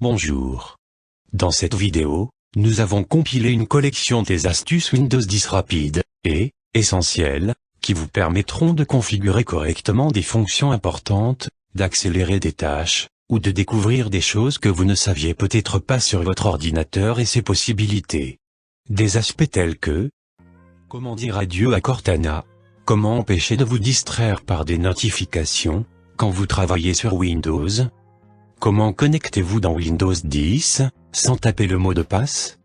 Bonjour. Dans cette vidéo, nous avons compilé une collection des astuces Windows 10 rapides et essentielles, qui vous permettront de configurer correctement des fonctions importantes, d'accélérer des tâches, ou de découvrir des choses que vous ne saviez peut-être pas sur votre ordinateur et ses possibilités. Des aspects tels que comment dire adieu à Cortana, comment empêcher de vous distraire par des notifications quand vous travaillez sur Windows, comment connectez-vous dans Windows 10 sans taper le mot de passe,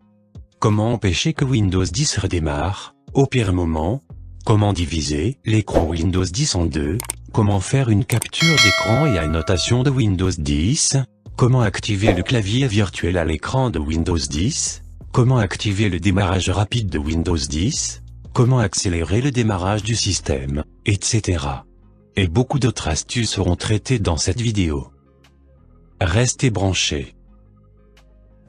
comment empêcher que Windows 10 redémarre au pire moment, comment diviser l'écran Windows 10 en deux, comment faire une capture d'écran et annotation de Windows 10, comment activer le clavier virtuel à l'écran de Windows 10, comment activer le démarrage rapide de Windows 10, comment accélérer le démarrage du système, etc. Et beaucoup d'autres astuces seront traitées dans cette vidéo. Restez branchés.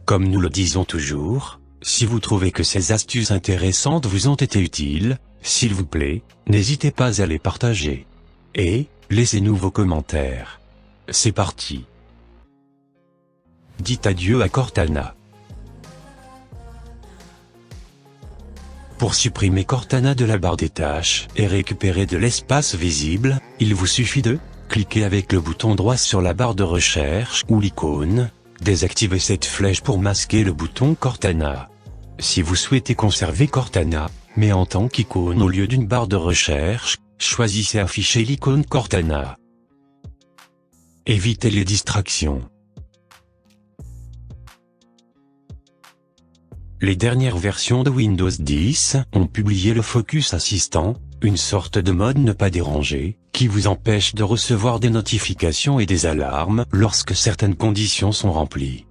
Comme nous le disons toujours, si vous trouvez que ces astuces intéressantes vous ont été utiles, s'il vous plaît, n'hésitez pas à les partager. Et, laissez-nous vos commentaires. C'est parti. Dites adieu à Cortana. Pour supprimer Cortana de la barre des tâches et récupérer de l'espace visible, il vous suffit de cliquer avec le bouton droit sur la barre de recherche ou l'icône, désactiver cette flèche pour masquer le bouton Cortana. Si vous souhaitez conserver Cortana, mais en tant qu'icône au lieu d'une barre de recherche, choisissez afficher l'icône Cortana. Évitez les distractions. Les dernières versions de Windows 10 ont publié le Focus Assistant, une sorte de mode ne pas déranger, qui vous empêche de recevoir des notifications et des alarmes lorsque certaines conditions sont remplies.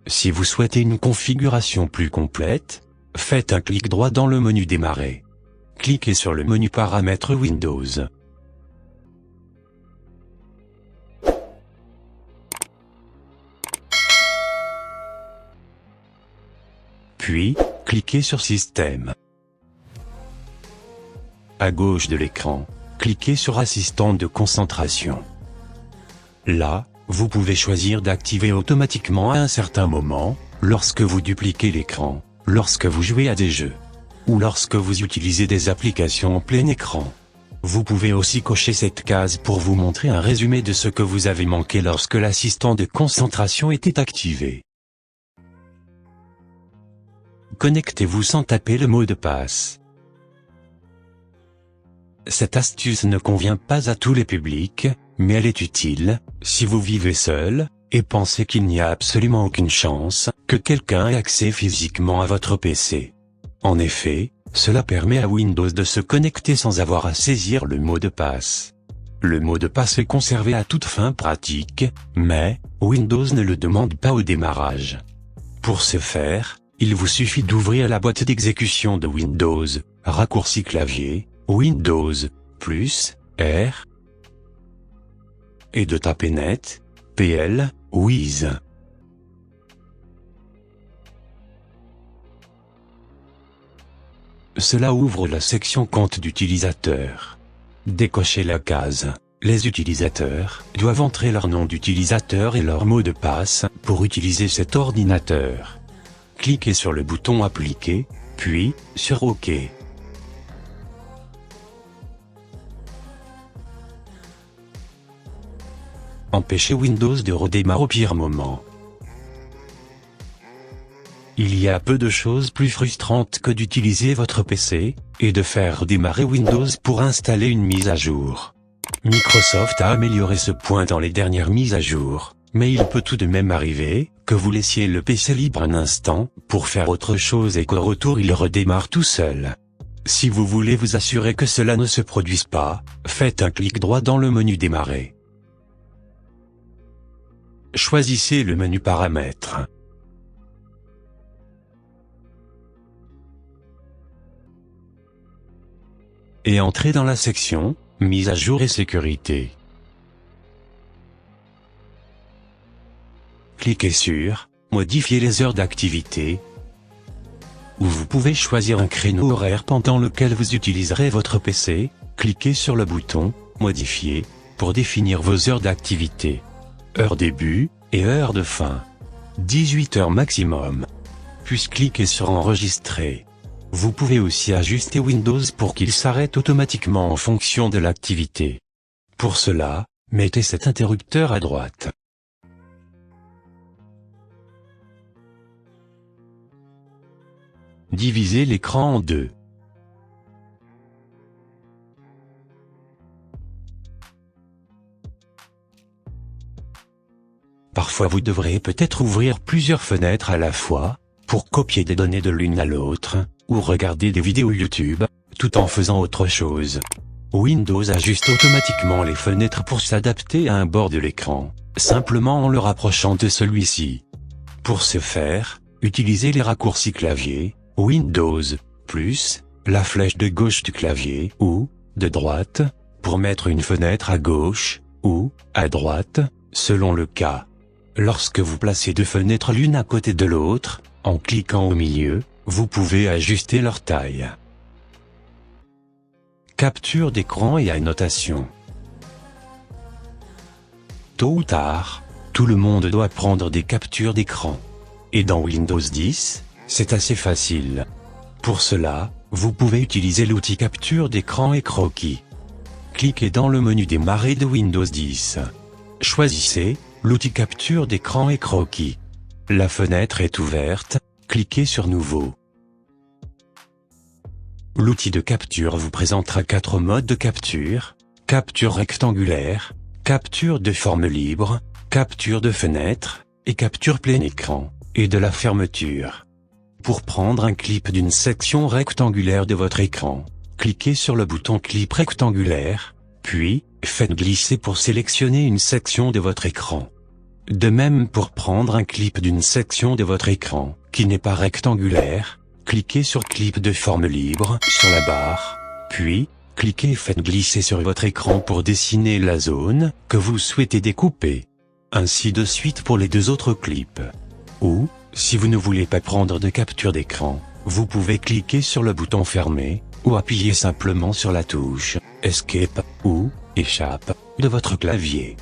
Si vous souhaitez une configuration plus complète, faites un clic droit dans le menu Démarrer. Cliquez sur le menu Paramètres Windows. Puis, cliquez sur Système. À gauche de l'écran, cliquez sur Assistant de concentration. Là, vous pouvez choisir d'activer automatiquement à un certain moment, lorsque vous dupliquez l'écran, lorsque vous jouez à des jeux, ou lorsque vous utilisez des applications en plein écran. Vous pouvez aussi cocher cette case pour vous montrer un résumé de ce que vous avez manqué lorsque l'assistant de concentration était activé. Connectez-vous sans taper le mot de passe. Cette astuce ne convient pas à tous les publics, mais elle est utile, si vous vivez seul, et pensez qu'il n'y a absolument aucune chance que quelqu'un ait accès physiquement à votre PC. En effet, cela permet à Windows de se connecter sans avoir à saisir le mot de passe. Le mot de passe est conservé à toute fin pratique, mais Windows ne le demande pas au démarrage. Pour ce faire, il vous suffit d'ouvrir la boîte d'exécution de Windows, raccourci clavier, Windows, plus, R, et de taper net, PL, Wiz. Cela ouvre la section Compte d'utilisateur. Décochez la case. Les utilisateurs doivent entrer leur nom d'utilisateur et leur mot de passe pour utiliser cet ordinateur. Cliquez sur le bouton Appliquer, puis sur OK. Empêchez Windows de redémarrer au pire moment. Il y a peu de choses plus frustrantes que d'utiliser votre PC, et de faire redémarrer Windows pour installer une mise à jour. Microsoft a amélioré ce point dans les dernières mises à jour, mais il peut tout de même arriver que vous laissiez le PC libre un instant pour faire autre chose et qu'au retour il redémarre tout seul. Si vous voulez vous assurer que cela ne se produise pas, faites un clic droit dans le menu Démarrer. Choisissez le menu Paramètres. Et entrez dans la section Mise à jour et sécurité. Cliquez sur Modifier les heures d'activité, où vous pouvez choisir un créneau horaire pendant lequel vous utiliserez votre PC. Cliquez sur le bouton Modifier pour définir vos heures d'activité. Heure début et heure de fin. 18 heures maximum. Puis cliquez sur Enregistrer. Vous pouvez aussi ajuster Windows pour qu'il s'arrête automatiquement en fonction de l'activité. Pour cela, mettez cet interrupteur à droite. Divisez l'écran en deux. Parfois vous devrez peut-être ouvrir plusieurs fenêtres à la fois, pour copier des données de l'une à l'autre, ou regarder des vidéos YouTube, tout en faisant autre chose. Windows ajuste automatiquement les fenêtres pour s'adapter à un bord de l'écran, simplement en le rapprochant de celui-ci. Pour ce faire, utilisez les raccourcis clavier, Windows, plus, la flèche de gauche du clavier, ou, de droite, pour mettre une fenêtre à gauche, ou, à droite, selon le cas. Lorsque vous placez deux fenêtres l'une à côté de l'autre, en cliquant au milieu, vous pouvez ajuster leur taille. Capture d'écran et annotation. Tôt ou tard, tout le monde doit prendre des captures d'écran. Et dans Windows 10, c'est assez facile. Pour cela, vous pouvez utiliser l'outil capture d'écran et croquis. Cliquez dans le menu Démarrer de Windows 10. Choisissez l'outil capture d'écran et croquis. La fenêtre est ouverte, cliquez sur Nouveau. L'outil de capture vous présentera 4 modes de capture: capture rectangulaire, capture de forme libre, capture de fenêtre, et capture plein écran, et de la fermeture. Pour prendre un clip d'une section rectangulaire de votre écran, cliquez sur le bouton Clip rectangulaire, puis, faites glisser pour sélectionner une section de votre écran. De même pour prendre un clip d'une section de votre écran, qui n'est pas rectangulaire, cliquez sur Clip de forme libre sur la barre, puis, cliquez et faites glisser sur votre écran pour dessiner la zone que vous souhaitez découper. Ainsi de suite pour les deux autres clips. Ou, si vous ne voulez pas prendre de capture d'écran, vous pouvez cliquer sur le bouton Fermer, ou appuyer simplement sur la touche Escape ou Échappe de votre clavier.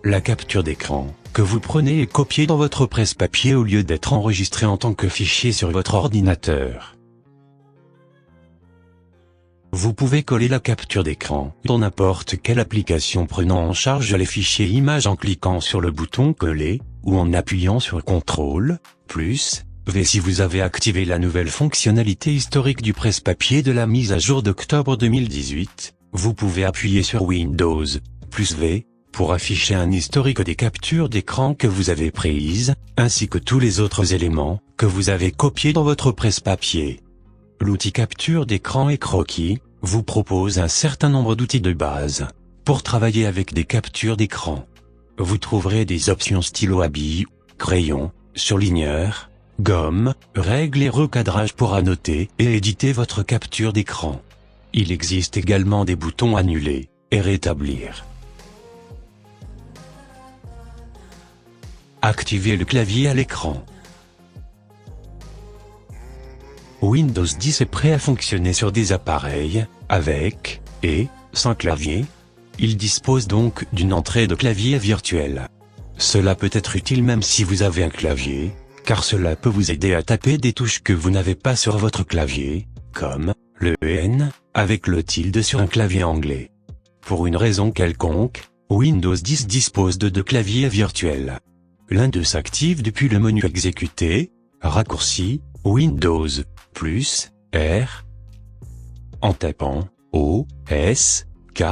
La capture d'écran, que vous prenez et copiez dans votre presse-papier au lieu d'être enregistré en tant que fichier sur votre ordinateur. Vous pouvez coller la capture d'écran dans n'importe quelle application prenant en charge les fichiers images en cliquant sur le bouton Coller, ou en appuyant sur CTRL, plus, V si vous avez activé la nouvelle fonctionnalité historique du presse-papier de la mise à jour d'octobre 2018, vous pouvez appuyer sur Windows, plus V, pour afficher un historique des captures d'écran que vous avez prises, ainsi que tous les autres éléments que vous avez copiés dans votre presse-papier. L'outil capture d'écran et croquis vous propose un certain nombre d'outils de base pour travailler avec des captures d'écran. Vous trouverez des options stylo à billes, crayon, surligneur, gomme, règles et recadrage pour annoter et éditer votre capture d'écran. Il existe également des boutons annuler et rétablir. Activez le clavier à l'écran. Windows 10 est prêt à fonctionner sur des appareils, avec, et, sans clavier. Il dispose donc d'une entrée de clavier virtuelle. Cela peut être utile même si vous avez un clavier, car cela peut vous aider à taper des touches que vous n'avez pas sur votre clavier, comme, le N, avec le tilde sur un clavier anglais. Pour une raison quelconque, Windows 10 dispose de deux claviers virtuels. L'un d'eux s'active depuis le menu Exécuter, raccourci, Windows, plus, R, en tapant, O, S, K.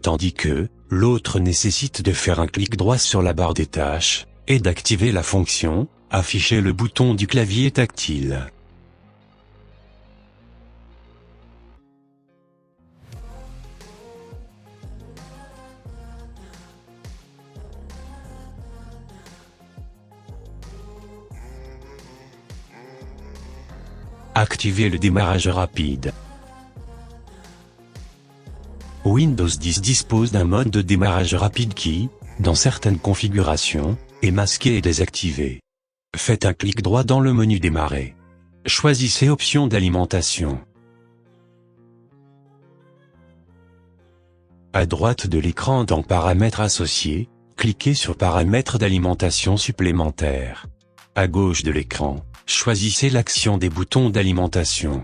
Tandis que, l'autre nécessite de faire un clic droit sur la barre des tâches, et d'activer la fonction, afficher le bouton du clavier tactile. Activez le démarrage rapide. Windows 10 dispose d'un mode de démarrage rapide qui, dans certaines configurations, est masqué et désactivé. Faites un clic droit dans le menu Démarrer. Choisissez Options d'alimentation. À droite de l'écran dans Paramètres associés, cliquez sur Paramètres d'alimentation supplémentaires. À gauche de l'écran, choisissez l'action des boutons d'alimentation.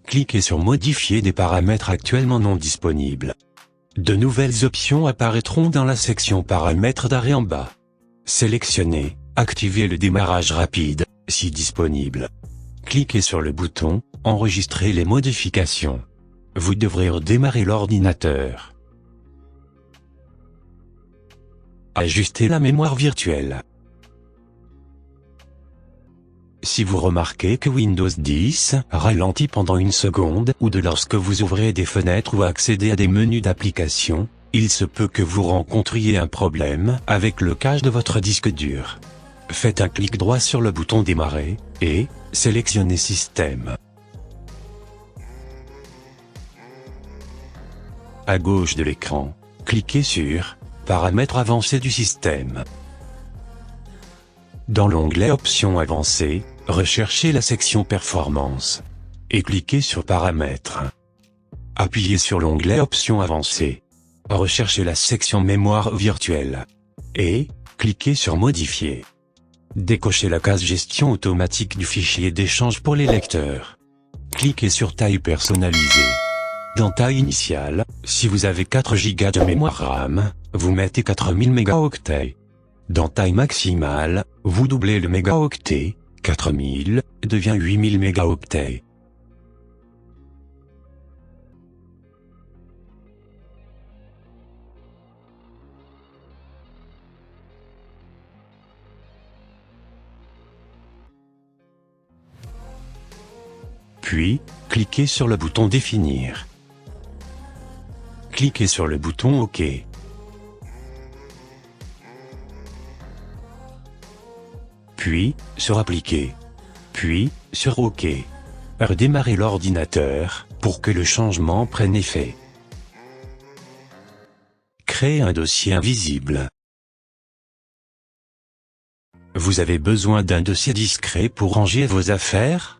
Cliquez sur Modifier des paramètres actuellement non disponibles. De nouvelles options apparaîtront dans la section Paramètres d'arrêt en bas. Sélectionnez Activez le démarrage rapide, si disponible. Cliquez sur le bouton Enregistrer les modifications. Vous devrez redémarrer l'ordinateur. Ajuster la mémoire virtuelle. Si vous remarquez que Windows 10 ralentit pendant une seconde ou de lorsque vous ouvrez des fenêtres ou accédez à des menus d'application, il se peut que vous rencontriez un problème avec le cache de votre disque dur. Faites un clic droit sur le bouton Démarrer et sélectionnez Système. À gauche de l'écran, cliquez sur Paramètres avancés du système. Dans l'onglet Options avancées, recherchez la section Performance et cliquez sur Paramètres. Appuyez sur l'onglet Options avancées. Recherchez la section Mémoire virtuelle et cliquez sur Modifier. Décochez la case Gestion automatique du fichier d'échange pour les lecteurs. Cliquez sur Taille personnalisée. Dans Taille initiale, si vous avez 4 Go de mémoire RAM, vous mettez 4000 mégaoctets. Dans Taille maximale, vous doublez le mégaoctet, 4000 devient 8000 mégaoctets. Puis, cliquez sur le bouton Définir. Cliquez sur le bouton OK. Puis, sur Appliquer. Puis, sur OK. Redémarrez l'ordinateur, pour que le changement prenne effet. Créez un dossier invisible. Vous avez besoin d'un dossier discret pour ranger vos affaires?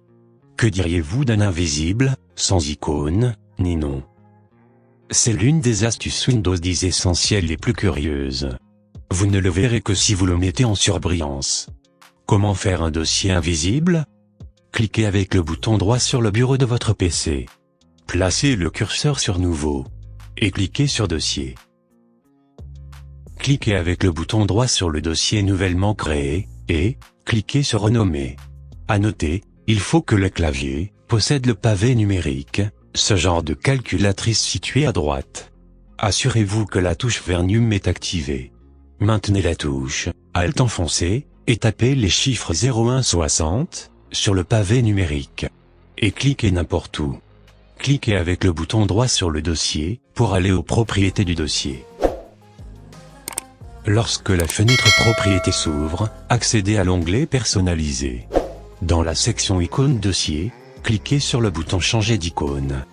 Que diriez-vous d'un invisible, sans icône, ni nom? C'est l'une des astuces Windows 10 essentielles les plus curieuses. Vous ne le verrez que si vous le mettez en surbrillance. Comment faire un dossier invisible? Cliquez avec le bouton droit sur le bureau de votre PC. Placez le curseur sur Nouveau. Et cliquez sur Dossier. Cliquez avec le bouton droit sur le dossier nouvellement créé, et cliquez sur Renommer. À noter, il faut que le clavier possède le pavé numérique, ce genre de calculatrice située à droite. Assurez-vous que la touche Vernum est activée. Maintenez la touche Alt enfoncée, et tapez les chiffres 0160 sur le pavé numérique. Et cliquez n'importe où. Cliquez avec le bouton droit sur le dossier, pour aller aux propriétés du dossier. Lorsque la fenêtre Propriétés s'ouvre, accédez à l'onglet Personnaliser. Dans la section Icône Dossier, cliquez sur le bouton Changer d'icône.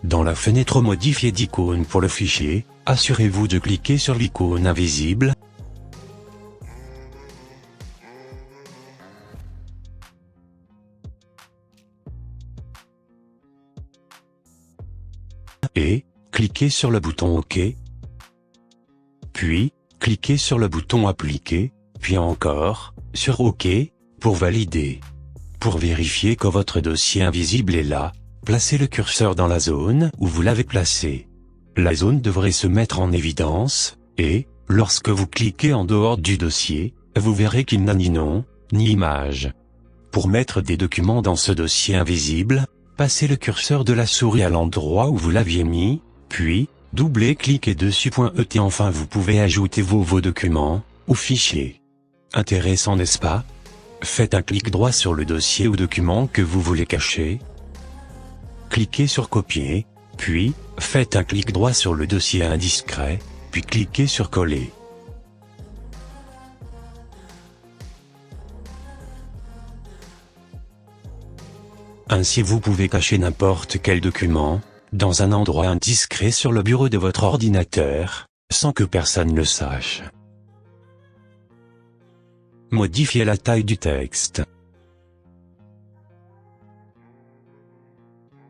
Dans la fenêtre Modifier d'icône pour le fichier, assurez-vous de cliquer sur l'icône invisible. Et, cliquez sur le bouton OK. Puis, cliquez sur le bouton Appliquer, puis encore, sur OK, pour valider. Pour vérifier que votre dossier invisible est là, placez le curseur dans la zone où vous l'avez placé. La zone devrait se mettre en évidence, et, lorsque vous cliquez en dehors du dossier, vous verrez qu'il n'a ni nom, ni image. Pour mettre des documents dans ce dossier invisible, passez le curseur de la souris à l'endroit où vous l'aviez mis, puis, doublez-cliquez dessus. Et enfin vous pouvez ajouter vos documents, ou fichiers. Intéressant, n'est-ce pas? Faites un clic droit sur le dossier ou document que vous voulez cacher. Cliquez sur Copier, puis, faites un clic droit sur le dossier indiscret, puis cliquez sur Coller. Ainsi vous pouvez cacher n'importe quel document, dans un endroit indiscret sur le bureau de votre ordinateur, sans que personne le sache. Modifier la taille du texte.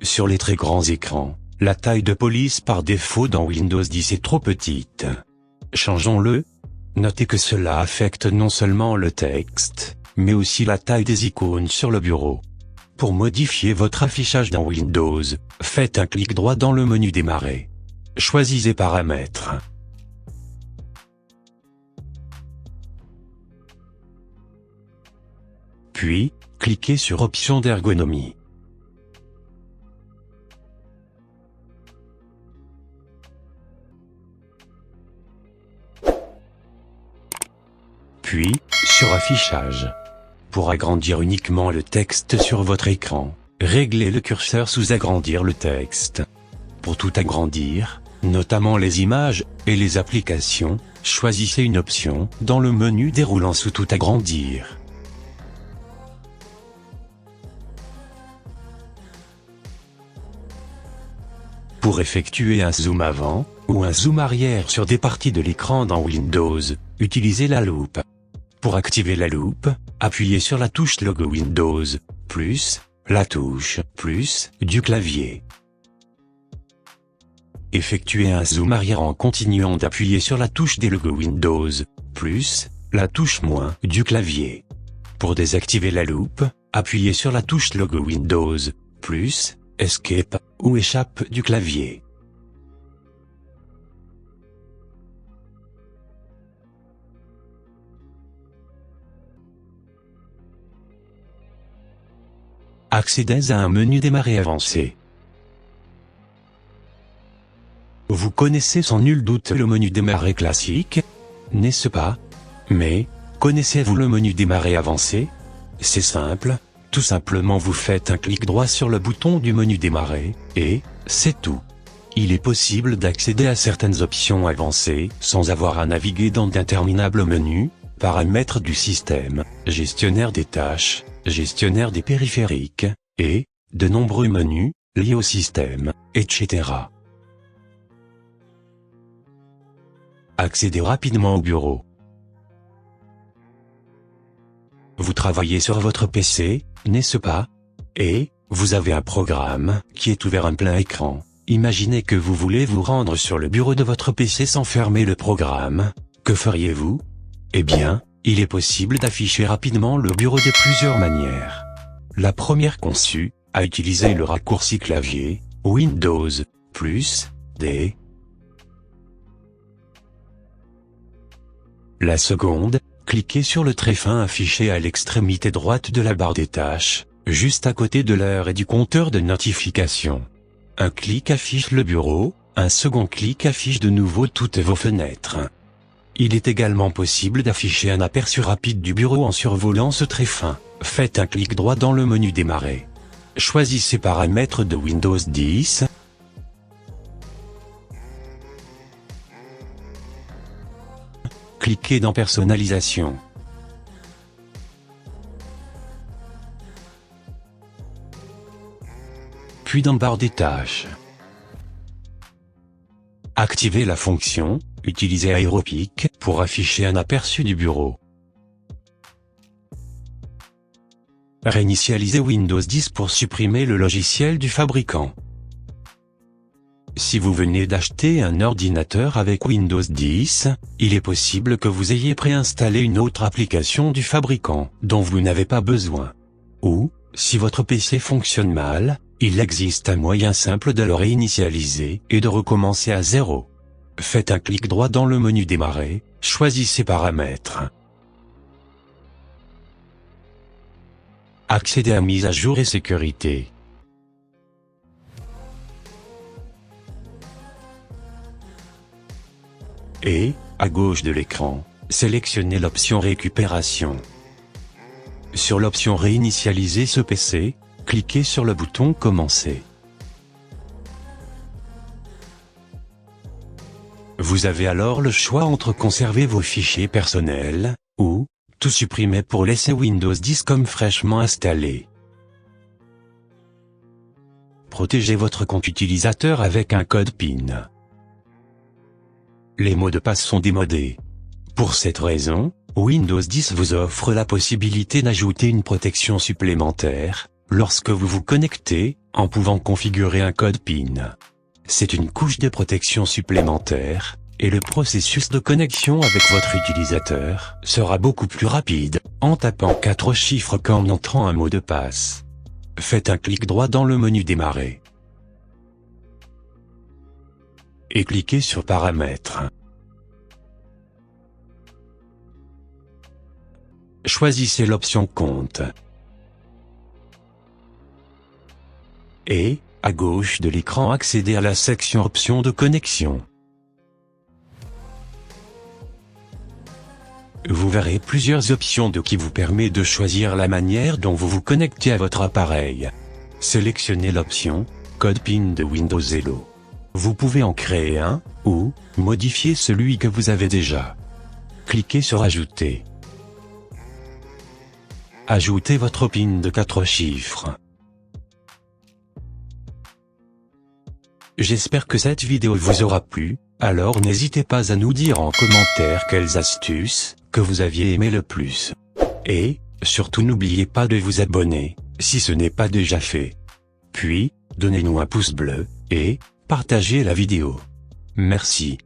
Sur les très grands écrans, la taille de police par défaut dans Windows 10 est trop petite. Changeons-le. Notez que cela affecte non seulement le texte, mais aussi la taille des icônes sur le bureau. Pour modifier votre affichage dans Windows, faites un clic droit dans le menu Démarrer. Choisissez Paramètres. Puis, cliquez sur Options d'ergonomie. Puis, sur Affichage. Pour agrandir uniquement le texte sur votre écran, réglez le curseur sous Agrandir le texte. Pour tout agrandir, notamment les images et les applications, choisissez une option dans le menu déroulant sous Tout agrandir. Pour effectuer un zoom avant ou un zoom arrière sur des parties de l'écran dans Windows, utilisez la loupe. Pour activer la loupe, appuyez sur la touche logo Windows, plus, la touche plus du clavier. Effectuez un zoom arrière en continuant d'appuyer sur la touche des logos Windows, plus, la touche moins du clavier. Pour désactiver la loupe, appuyez sur la touche logo Windows, plus, Escape ou Échappe du clavier. Accédez à un menu Démarrer avancé. Vous connaissez sans nul doute le menu Démarrer classique, n'est-ce pas? Mais, connaissez-vous le menu Démarrer avancé? C'est simple, tout simplement vous faites un clic droit sur le bouton du menu Démarrer, et, c'est tout. Il est possible d'accéder à certaines options avancées sans avoir à naviguer dans d'interminables menus, paramètres du système, gestionnaire des tâches, gestionnaire des périphériques, et de nombreux menus liés au système, etc. Accédez rapidement au bureau. Vous travaillez sur votre PC, n'est-ce pas? Et vous avez un programme qui est ouvert en plein écran. Imaginez que vous voulez vous rendre sur le bureau de votre PC sans fermer le programme. Que feriez-vous? Eh bien, il est possible d'afficher rapidement le bureau de plusieurs manières. La première consiste à utiliser le raccourci clavier, Windows, plus, D. La seconde, cliquez sur le tréphane affiché à l'extrémité droite de la barre des tâches, juste à côté de l'heure et du compteur de notification. Un clic affiche le bureau, un second clic affiche de nouveau toutes vos fenêtres. Il est également possible d'afficher un aperçu rapide du bureau en survolant ce tréphane. Faites un clic droit dans le menu Démarrer. Choisissez Paramètres de Windows 10. Cliquez dans Personnalisation. Puis dans Barre des tâches. Activez la fonction « Utiliser Aéropic » pour afficher un aperçu du bureau. Réinitialisez Windows 10 pour supprimer le logiciel du fabricant. Si vous venez d'acheter un ordinateur avec Windows 10, il est possible que vous ayez préinstallé une autre application du fabricant dont vous n'avez pas besoin. Ou, si votre PC fonctionne mal, il existe un moyen simple de le réinitialiser et de recommencer à zéro. Faites un clic droit dans le menu Démarrer, choisissez Paramètres. Accédez à Mise à jour et sécurité. Et, à gauche de l'écran, sélectionnez l'option Récupération. Sur l'option Réinitialiser ce PC, cliquez sur le bouton Commencer. Vous avez alors le choix entre conserver vos fichiers personnels, ou tout supprimer pour laisser Windows 10 comme fraîchement installé. Protégez votre compte utilisateur avec un code PIN. Les mots de passe sont démodés. Pour cette raison, Windows 10 vous offre la possibilité d'ajouter une protection supplémentaire, lorsque vous vous connectez, en pouvant configurer un code PIN. C'est une couche de protection supplémentaire, et le processus de connexion avec votre utilisateur sera beaucoup plus rapide, en tapant 4 chiffres qu'en entrant un mot de passe. Faites un clic droit dans le menu Démarrer. Et cliquez sur Paramètres. Choisissez l'option Compte. Et, à gauche de l'écran, accédez à la section Options de connexion. Vous verrez plusieurs options qui vous permettent de choisir la manière dont vous vous connectez à votre appareil. Sélectionnez l'option Code PIN de Windows Hello. Vous pouvez en créer un, ou modifier celui que vous avez déjà. Cliquez sur Ajouter. Ajoutez votre PIN de 4 chiffres. J'espère que cette vidéo vous aura plu, alors n'hésitez pas à nous dire en commentaire quelles astuces que vous aviez aimé le plus. Et, surtout n'oubliez pas de vous abonner, si ce n'est pas déjà fait. Puis, donnez-nous un pouce bleu, et partagez la vidéo. Merci.